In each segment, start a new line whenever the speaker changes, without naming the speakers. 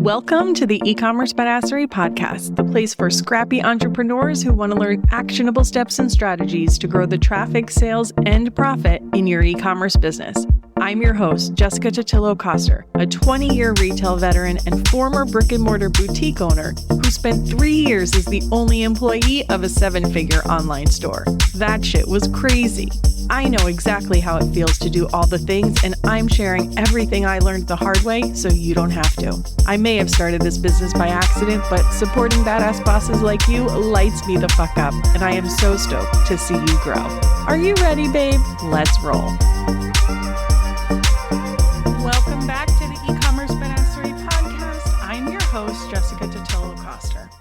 Welcome to the eCommerce Badassery podcast, the place for scrappy entrepreneurs who want to learn actionable steps and strategies to grow the traffic, sales, and profit in your e-commerce business. I'm your host, Jessica Totillo-Coster, a 20-year retail veteran and former brick-and-mortar boutique owner who spent 3 years as the only employee of a 7-figure online store. That shit was crazy. I know exactly how it feels to do all the things, and I'm sharing everything I learned the hard way so you don't have to. I may have started this business by accident, but supporting badass bosses like you lights me the fuck up, and I am so stoked to see you grow. Are you ready, babe? Let's roll. Welcome back to the eCommerce Badassery podcast. I'm your host, Jessica Totillo-Coster.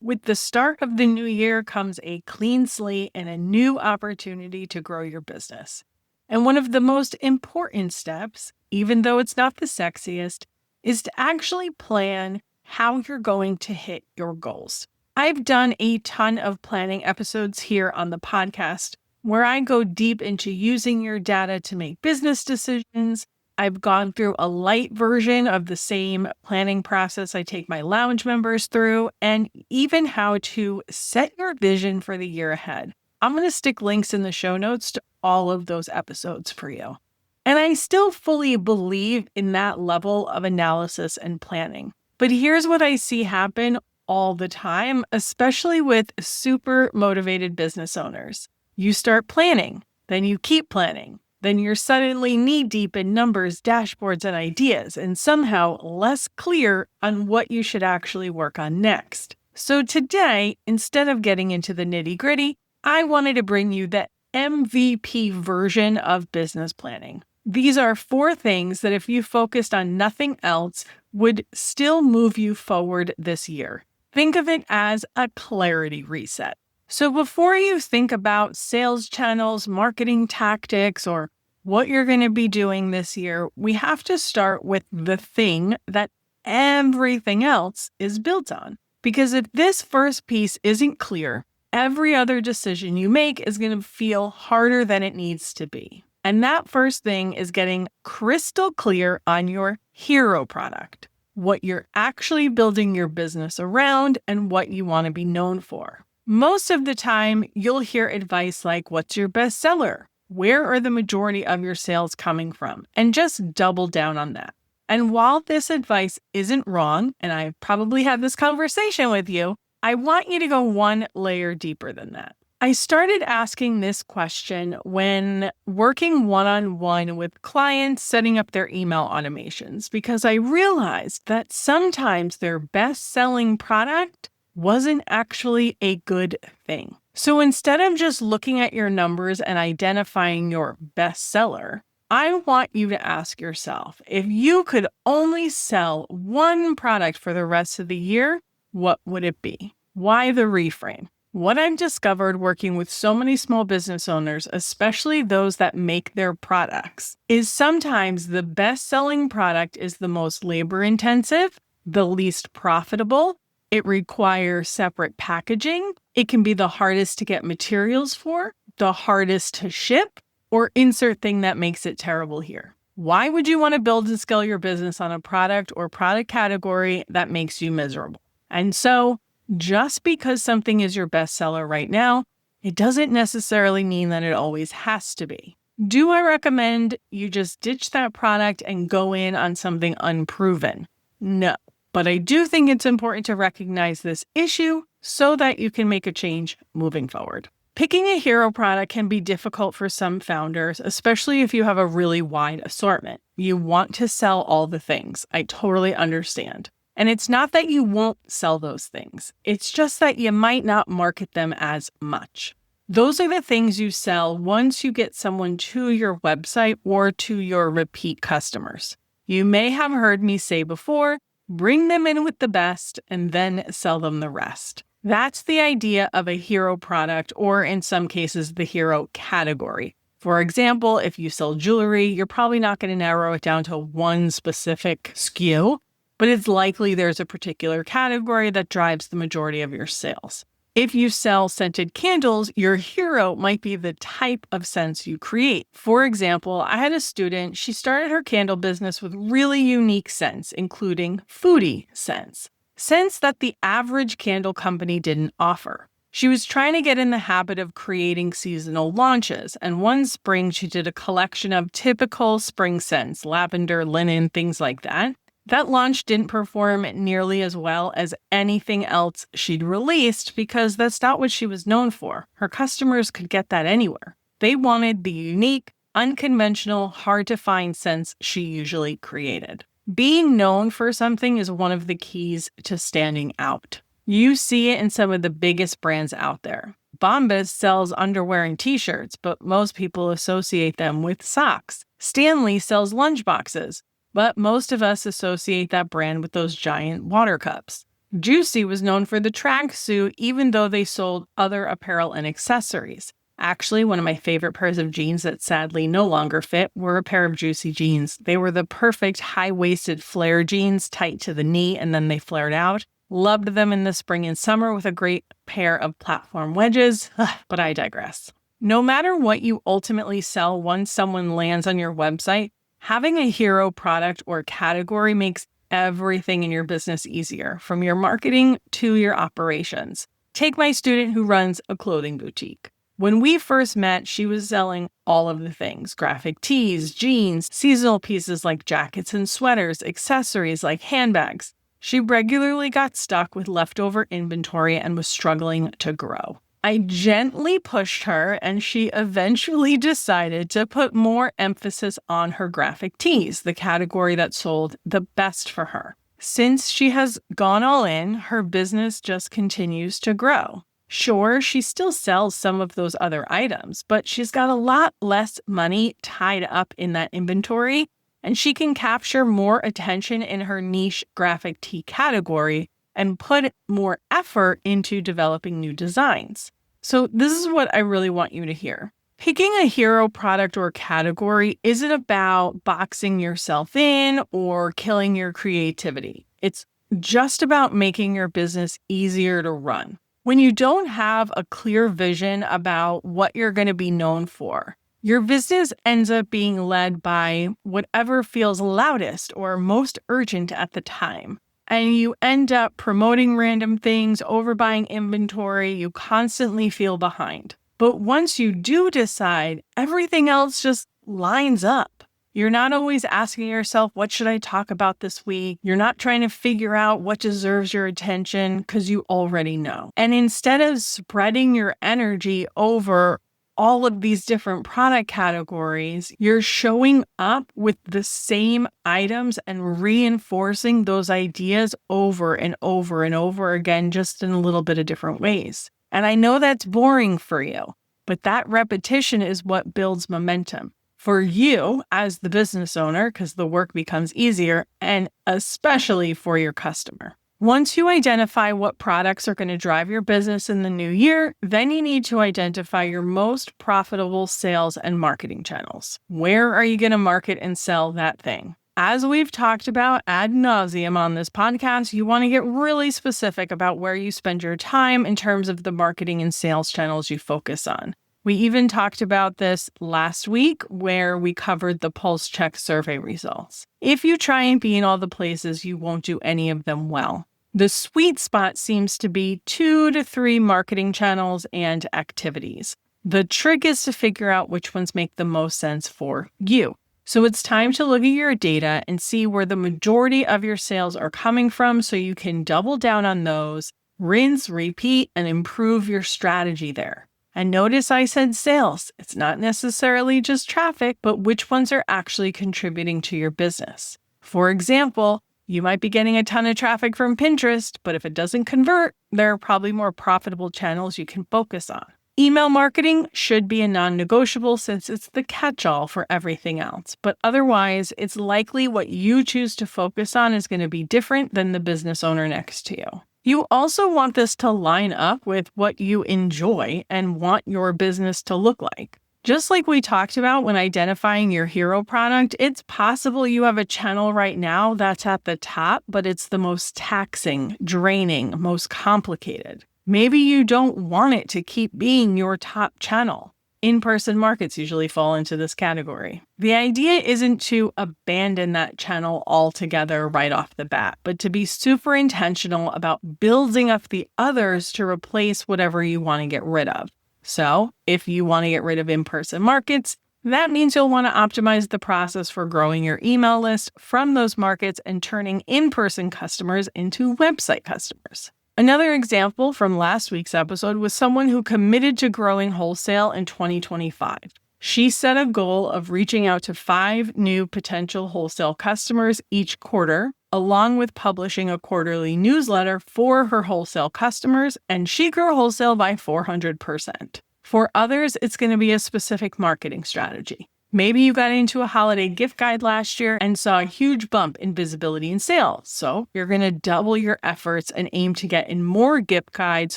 With the start of the new year comes a clean slate and a new opportunity to grow your business. And one of the most important steps, even though it's not the sexiest, is to actually plan how you're going to hit your goals. I've done a ton of planning episodes here on the podcast where I go deep into using your data to make business decisions. I've gone through a light version of the same planning process I take my lounge members through, and even how to set your vision for the year ahead. I'm going to stick links in the show notes to all of those episodes for you. And I still fully believe in that level of analysis and planning. But here's what I see happen all the time, especially with super motivated business owners. You start planning, then you keep planning. Then you're suddenly knee-deep in numbers, dashboards, and ideas, and somehow less clear on what you should actually work on next. So today, instead of getting into the nitty-gritty, I wanted to bring you the MVP version of business planning. These are 4 things that if you focused on nothing else, would still move you forward this year. Think of it as a clarity reset. So before you think about sales channels, marketing tactics, or what you're going to be doing this year, we have to start with the thing that everything else is built on. Because if this first piece isn't clear, every other decision you make is going to feel harder than it needs to be. And that first thing is getting crystal clear on your hero product, what you're actually building your business around, and what you want to be known for. Most of the time, you'll hear advice like, what's your best seller? Where are the majority of your sales coming from? And just double down on that. And while this advice isn't wrong, and I probably had this conversation with you, I want you to go one layer deeper than that. I started asking this question when working one-on-one with clients setting up their email automations, because I realized that sometimes their best-selling product wasn't actually a good thing. So instead of just looking at your numbers and identifying your best seller, I want you to ask yourself, if you could only sell one product for the rest of the year, what would it be? Why the reframe? What I've discovered working with so many small business owners, especially those that make their products, is sometimes the best-selling product is the most labor-intensive, the least profitable. It requires separate packaging. It can be the hardest to get materials for, the hardest to ship, or insert thing that makes it terrible here. Why would you want to build and scale your business on a product or product category that makes you miserable? And so, just because something is your bestseller right now, it doesn't necessarily mean that it always has to be. Do I recommend you just ditch that product and go in on something unproven? No. But I do think it's important to recognize this issue so that you can make a change moving forward. Picking a hero product can be difficult for some founders, especially if you have a really wide assortment. You want to sell all the things. I totally understand. And it's not that you won't sell those things. It's just that you might not market them as much. Those are the things you sell once you get someone to your website or to your repeat customers. You may have heard me say before, bring them in with the best and then sell them the rest. That's the idea of a hero product, or in some cases, the hero category. For example, if you sell jewelry, you're probably not going to narrow it down to one specific SKU, but it's likely there's a particular category that drives the majority of your sales. If you sell scented candles, your hero might be the type of scents you create. For example, I had a student, she started her candle business with really unique scents, including foodie scents, scents that the average candle company didn't offer. She was trying to get in the habit of creating seasonal launches, and one spring she did a collection of typical spring scents, lavender, linen, things like that. That launch didn't perform nearly as well as anything else she'd released because that's not what she was known for. Her customers could get that anywhere. They wanted the unique, unconventional, hard-to-find scents she usually created. Being known for something is one of the keys to standing out. You see it in some of the biggest brands out there. Bombas sells underwear and t-shirts, but most people associate them with socks. Stanley sells lunchboxes, but most of us associate that brand with those giant water cups. Juicy was known for the tracksuit, even though they sold other apparel and accessories. Actually, one of my favorite pairs of jeans that sadly no longer fit were a pair of Juicy jeans. They were the perfect high-waisted flare jeans, tight to the knee, and then they flared out. Loved them in the spring and summer with a great pair of platform wedges, but I digress. No matter what you ultimately sell once someone lands on your website, having a hero product or category makes everything in your business easier, from your marketing to your operations. Take my student who runs a clothing boutique. When we first met, she was selling all of the things: graphic tees, jeans, seasonal pieces like jackets and sweaters, accessories like handbags. She regularly got stuck with leftover inventory and was struggling to grow. I gently pushed her, and she eventually decided to put more emphasis on her graphic tees, the category that sold the best for her. Since she has gone all in, her business just continues to grow. Sure, she still sells some of those other items, but she's got a lot less money tied up in that inventory, and she can capture more attention in her niche graphic tee category and put more effort into developing new designs. So this is what I really want you to hear. Picking a hero product or category isn't about boxing yourself in or killing your creativity. It's just about making your business easier to run. When you don't have a clear vision about what you're going to be known for, your business ends up being led by whatever feels loudest or most urgent at the time. And you end up promoting random things, overbuying inventory, you constantly feel behind. But once you do decide, everything else just lines up. You're not always asking yourself, what should I talk about this week? You're not trying to figure out what deserves your attention because you already know. And instead of spreading your energy over all of these different product categories, you're showing up with the same items and reinforcing those ideas over and over and over again, just in a little bit of different ways. And I know that's boring for you, but that repetition is what builds momentum for you as the business owner, because the work becomes easier, and especially for your customer. Once you identify what products are going to drive your business in the new year, then you need to identify your most profitable sales and marketing channels. Where are you going to market and sell that thing? As we've talked about ad nauseum on this podcast, you want to get really specific about where you spend your time in terms of the marketing and sales channels you focus on. We even talked about this last week where we covered the Pulse Check survey results. If you try and be in all the places, you won't do any of them well. The sweet spot seems to be 2 to 3 marketing channels and activities. The trick is to figure out which ones make the most sense for you. So it's time to look at your data and see where the majority of your sales are coming from so you can double down on those, rinse, repeat, and improve your strategy there. And notice I said sales. It's not necessarily just traffic, but which ones are actually contributing to your business. For example, you might be getting a ton of traffic from Pinterest, but if it doesn't convert, there are probably more profitable channels you can focus on. Email marketing should be a non-negotiable since it's the catch-all for everything else, but otherwise, it's likely what you choose to focus on is going to be different than the business owner next to you. You also want this to line up with what you enjoy and want your business to look like. Just like we talked about when identifying your hero product, it's possible you have a channel right now that's at the top, but it's the most taxing, draining, most complicated. Maybe you don't want it to keep being your top channel. In-person markets usually fall into this category. The idea isn't to abandon that channel altogether right off the bat, but to be super intentional about building up the others to replace whatever you want to get rid of. So, if you want to get rid of in-person markets, that means you'll want to optimize the process for growing your email list from those markets and turning in-person customers into website customers. Another example from last week's episode was someone who committed to growing wholesale in 2025. She set a goal of reaching out to 5 new potential wholesale customers each quarter, along with publishing a quarterly newsletter for her wholesale customers, and she grew wholesale by 400%. For others, it's going to be a specific marketing strategy. Maybe you got into a holiday gift guide last year and saw a huge bump in visibility and sales. So you're going to double your efforts and aim to get in more gift guides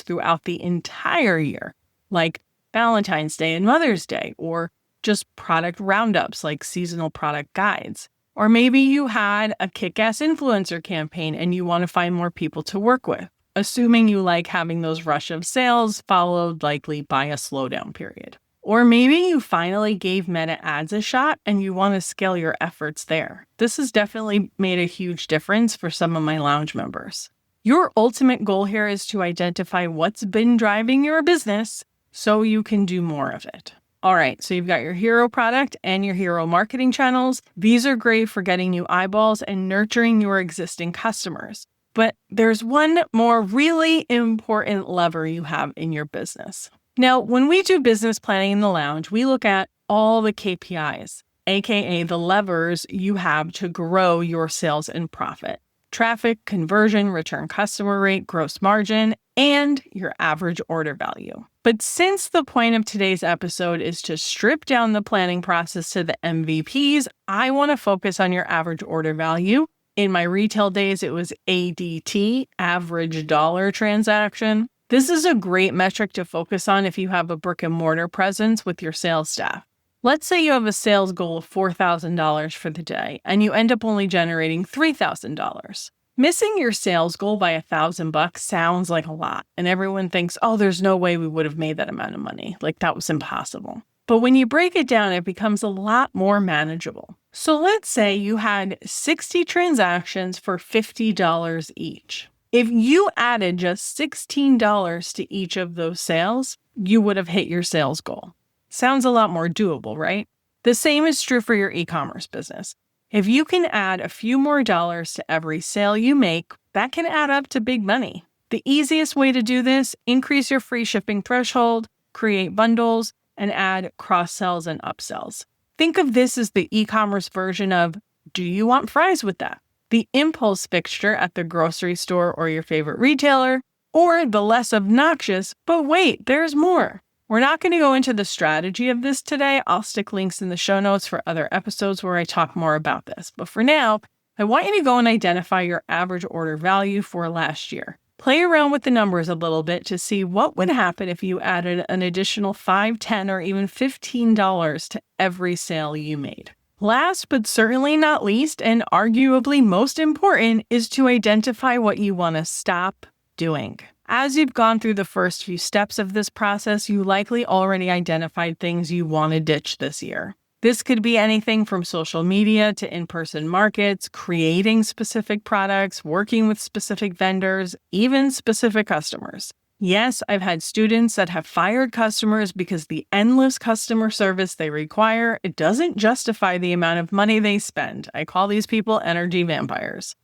throughout the entire year, like Valentine's Day and Mother's Day, or just product roundups like seasonal product guides. Or maybe you had a kick-ass influencer campaign and you want to find more people to work with, assuming you like having those rush of sales followed likely by a slowdown period. Or maybe you finally gave Meta ads a shot and you want to scale your efforts there. This has definitely made a huge difference for some of my lounge members. Your ultimate goal here is to identify what's been driving your business so you can do more of it. All right, so you've got your hero product and your hero marketing channels. These are great for getting new eyeballs and nurturing your existing customers. But there's one more really important lever you have in your business. Now, when we do business planning in the lounge, we look at all the KPIs, aka the levers you have to grow your sales and profit. Traffic, conversion, return customer rate, gross margin, and your average order value. But since the point of today's episode is to strip down the planning process to the MVPs, I want to focus on your average order value. In my retail days, it was ADT, average dollar transaction. This is a great metric to focus on if you have a brick and mortar presence with your sales staff. Let's say you have a sales goal of $4,000 for the day and you end up only generating $3,000. Missing your sales goal by $1,000 sounds like a lot, and everyone thinks, oh, there's no way we would have made that amount of money. Like that was impossible. But when you break it down, it becomes a lot more manageable. So let's say you had 60 transactions for $50 each. If you added just $16 to each of those sales, you would have hit your sales goal. Sounds a lot more doable, right? The same is true for your e-commerce business. If you can add a few more dollars to every sale you make, that can add up to big money. The easiest way to do this, increase your free shipping threshold, create bundles, and add cross-sells and upsells. Think of this as the e-commerce version of, do you want fries with that? The impulse fixture at the grocery store or your favorite retailer, or the less obnoxious, but wait, there's more. We're not going to go into the strategy of this today. I'll stick links in the show notes for other episodes where I talk more about this. But for now, I want you to go and identify your average order value for last year. Play around with the numbers a little bit to see what would happen if you added an additional $5, $10, or even $15 to every sale you made. Last but certainly not least, and arguably most important, is to identify what you want to stop doing. As you've gone through the first few steps of this process, you likely already identified things you want to ditch this year. This could be anything from social media to in-person markets, creating specific products, working with specific vendors, even specific customers. Yes, I've had students that have fired customers because the endless customer service they require, it doesn't justify the amount of money they spend. I call these people energy vampires.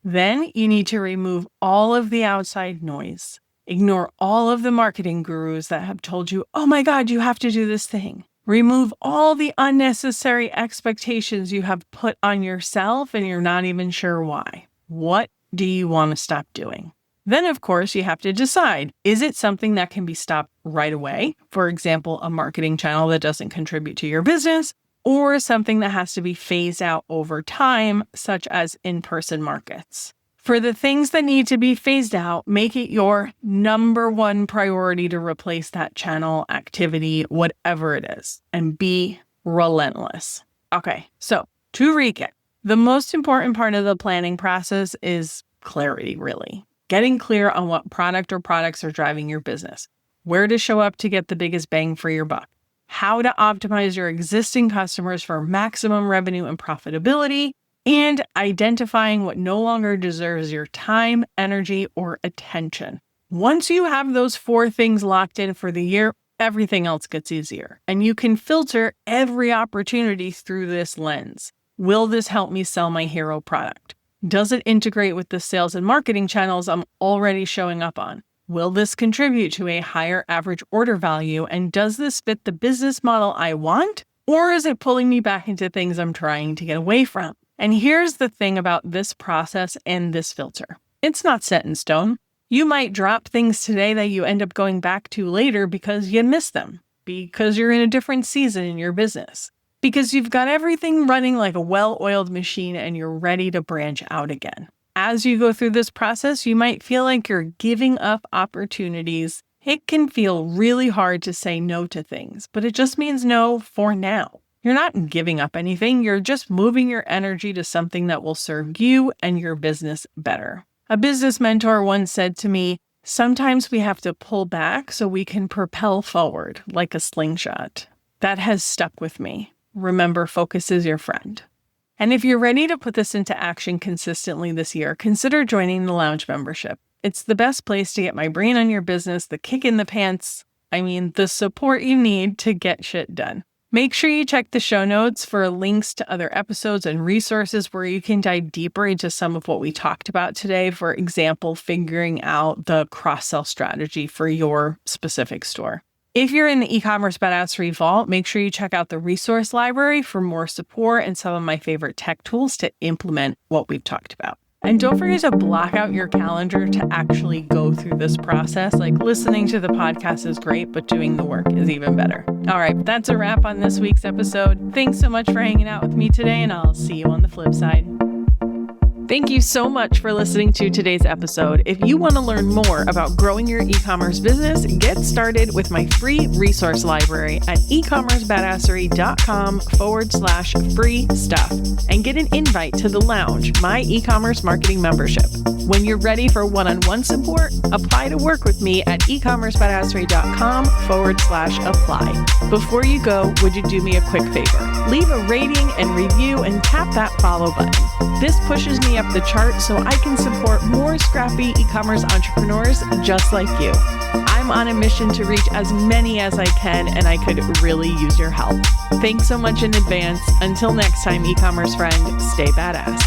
Then you need to remove all of the outside noise. Ignore all of the marketing gurus that have told you, oh my God, you have to do this thing. Remove all the unnecessary expectations you have put on yourself and you're not even sure why. What do you want to stop doing? Then, of course, you have to decide, is it something that can be stopped right away? For example, a marketing channel that doesn't contribute to your business, or something that has to be phased out over time, such as in-person markets. For the things that need to be phased out, make it your number one priority to replace that channel, activity, whatever it is, and be relentless. Okay, so to recap, the most important part of the planning process is clarity, really. getting clear on what product or products are driving your business, where to show up to get the biggest bang for your buck, how to optimize your existing customers for maximum revenue and profitability, and identifying what no longer deserves your time, energy, or attention. Once you have those 4 things locked in for the year, everything else gets easier, and you can filter every opportunity through this lens. Will this help me sell my hero product? Does it integrate with the sales and marketing channels I'm already showing up on? Will this contribute to a higher average order value? And does this fit the business model I want? Or is it pulling me back into things I'm trying to get away from? And here's the thing about this process and this filter. It's not set in stone. You might drop things today that you end up going back to later because you miss them, because you're in a different season in your business, because you've got everything running like a well-oiled machine and you're ready to branch out again. As you go through this process, you might feel like you're giving up opportunities. It can feel really hard to say no to things, but it just means no for now. You're not giving up anything. You're just moving your energy to something that will serve you and your business better. A business mentor once said to me, sometimes we have to pull back so we can propel forward like a slingshot. That has stuck with me. Remember, focus is your friend. And if you're ready to put this into action consistently this year, consider joining the Lounge membership. It's the best place to get my brain on your business, the kick in the pants, the support you need to get shit done. Make sure you check the show notes for links to other episodes and resources where you can dive deeper into some of what we talked about today. For example, figuring out the cross-sell strategy for your specific store. If you're in the eCommerce Badassery Vault, make sure you check out the resource library for more support and some of my favorite tech tools to implement what we've talked about. And don't forget to block out your calendar to actually go through this process. Like, listening to the podcast is great, but doing the work is even better. All right, that's a wrap on this week's episode. Thanks so much for hanging out with me today, and I'll see you on the flip side. Thank you so much for listening to today's episode. If you want to learn more about growing your e-commerce business, get started with my free resource library at ecommercebadassery.com/free stuff and get an invite to the Lounge, my e-commerce marketing membership. When you're ready for one-on-one support, apply to work with me at ecommercebadassery.com/apply. Before you go, would you do me a quick favor? Leave a rating and review and tap that follow button. This pushes me up the chart so I can support more scrappy e-commerce entrepreneurs just like you. I'm on a mission to reach as many as I can, and I could really use your help. Thanks so much in advance. Until next time, e-commerce friend, stay badass.